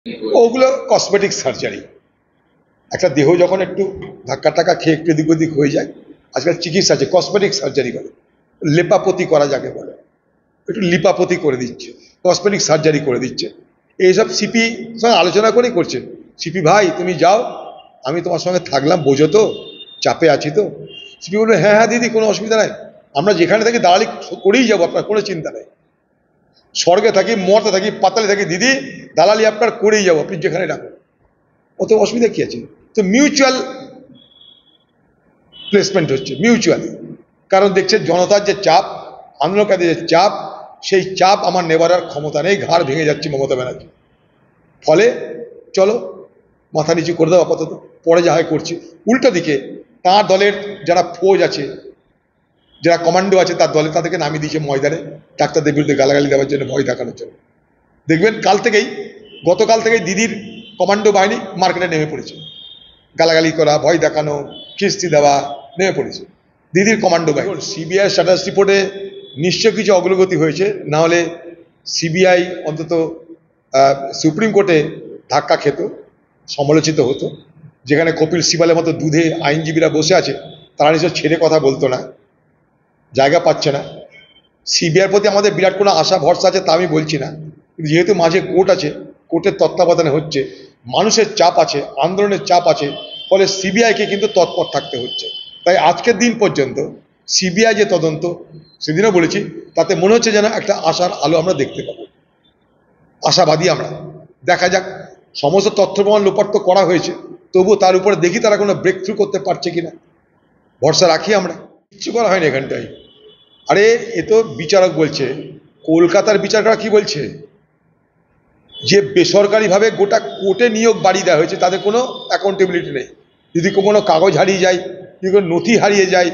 ওগুলো cosmetic surgery. একটা দেহ যখন একটু ধাক্কা টাক্কা খেয়ে একটু এদিক ওদিক হয়ে যায়, আজকাল চিকিৎসা আছে, কসমেটিক সার্জারি করে, লেপাপতি করা যাকে বলে, একটু লিপাপতি করে দিচ্ছে, কসমেটিক সার্জারি করে দিচ্ছে। এইসব সিপি সঙ্গে আলোচনা করেই করছে। সিপি ভাই তুমি যাও, আমি তোমার সঙ্গে থাকলাম, বোঝো তো চাপে আছি তো। সিপি বললো হ্যাঁ হ্যাঁ দিদি, কোনো অসুবিধা নাই, আমরা যেখানে থাকি দালালি করেই যাবো, আপনার কোনো চিন্তা নেই। স্বর্গে থাকি, মর্তে থাকি, পাতালে থাকি, দিদি দালালি আপনার করেই যাবো, আপনি যেখানে ডাকুন, অত অসুবিধা কি আছে। তো মিউচুয়াল প্লেসমেন্ট হচ্ছে, মিউচুয়াল। কারণ দেখছে জনতার যে চাপ, আন্দোলনকারীদের যে চাপ, সেই চাপ আমার নেবার আর ক্ষমতা নেই, ঘাড় ভেঙে যাচ্ছে মমতা ব্যানার্জি। ফলে চলো মাথা নিচু করে দাও আপাতত, পরে যা হয় করছি। উল্টো দিকে তাঁর দলের যারা ফৌজ আছে, যারা কমান্ডো আছে তার দলে, তাদেরকে নামিয়ে দিয়েছে ময়দানে ডাক্তারদের বিরুদ্ধে গালাগালি দেওয়ার জন্য, ভয় দেখানোর জন্য। দেখবেন গতকাল থেকেই দিদির কমান্ডো বাহিনী মার্কেটে নেমে পড়েছে, গালাগালি করা, ভয় দেখানো, কিস্তি দেওয়া, নেমে পড়েছে দিদির কমান্ডো বাহিনী। সিবিআই স্ট্যাটাস রিপোর্টে নিশ্চয় কিছু অগ্রগতি হয়েছে, না হলে সিবিআই অন্তত সুপ্রিম কোর্টে ধাক্কা খেত, সমালোচিত হতো। যেখানে কপিল সিবালের মতো দুধে আইনজীবীরা বসে আছে, তারা নিশ্চয় ছেড়ে কথা বলতো না, জায়গা পাচ্ছে না। সিবিআইয়ের প্রতি আমাদের বিরাট কোনো আশা ভরসা আছে তা আমি বলছি না, কিন্তু যেহেতু মাঝে কোর্ট আছে, কোর্টের তত্ত্বাবধানে হচ্ছে, মানুষের চাপ আছে, আন্দোলনের চাপ আছে, ফলে সিবিআইকে কিন্তু তৎপর থাকতে হচ্ছে। তাই আজকের দিন পর্যন্ত সিবিআই যে তদন্ত, সেদিনও বলেছি, তাতে মনে হচ্ছে যেন একটা আশার আলো আমরা দেখতে পাবো, আশাবাদী আমরা। দেখা যাক, সমস্ত তথ্য প্রমাণ লোপাট করা হয়েছে, তবুও তার উপরে দেখি তারা কোনো ব্রেক থ্রু করতে পারছে কিনা, ভরসা রাখি আমরা। কিচ্ছু করা হয়নি এখানটায়। আরে এ তো বিচারক বলছে, কলকাতার বিচারকরা কি বলছে, যে বেসরকারিভাবে গোটা কোর্টে নিয়োগ বাড়িয়ে দেওয়া হয়েছে, তাদের কোনো অ্যাকাউন্টেবিলিটি নেই। যদি কোনো কাগজ হারিয়ে যায়, যদি কোনো নথি হারিয়ে যায়,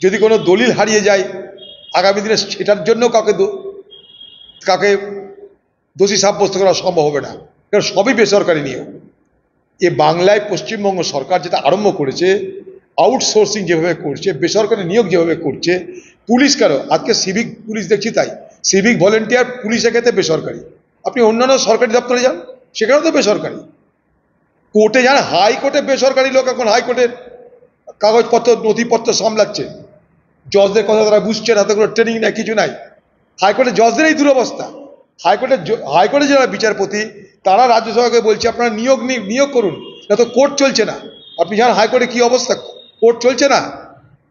যদি কোনো দলিল হারিয়ে যায়, আগামী দিনে সেটার জন্য কাউকে দোষী সাব্যস্ত করা সম্ভব হবে না, কারণ সবই বেসরকারি নিয়োগ। এ বাংলায় পশ্চিমবঙ্গ সরকার যেটা আরম্ভ করেছে, আউটসোর্সিং যেভাবে করছে, বেসরকারি নিয়োগ যেভাবে করছে, পুলিশ কেন, আজকে সিভিক পুলিশ দেখছি তাই, সিভিক ভলেন্টিয়ার পুলিশের ক্ষেত্রে বেসরকারি। আপনি অন্যান্য সরকারি দপ্তরে যান, সেখানেও তো বেসরকারি। কোর্টে যান, হাইকোর্টে বেসরকারি লোক এখন হাইকোর্টের কাগজপত্র নথিপত্র সামলাচ্ছে। জজদের কথা তারা বুঝছে না, তাদের কোনো ট্রেনিং নেই, কিছু নাই। হাইকোর্টে জজদের এই দুরবস্থা। হাইকোর্টে যারা বিচারপতি, তারা রাজ্যসভাকে বলছে আপনারা নিয়োগ করুন, না তো কোর্ট চলছে না। আপনি যান হাইকোর্টে কি অবস্থা, কোর্ট চলছে না,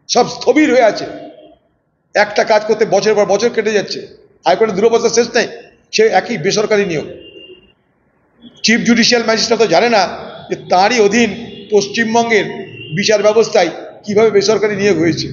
সব স্থবির হয়ে আছে। একটা কাজ করতে বছরের পর বছর কেটে যাচ্ছে, হাইকোর্টের দুরবস্থা শেষ নেই। সে একই বেসরকারি নিয়োগ। চিফ জুডিশিয়াল ম্যাজিস্ট্রেট তো জানে না যে তাঁরই অধীন পশ্চিমবঙ্গের বিচার ব্যবস্থায় কিভাবে বেসরকারি নিয়োগ হয়েছে।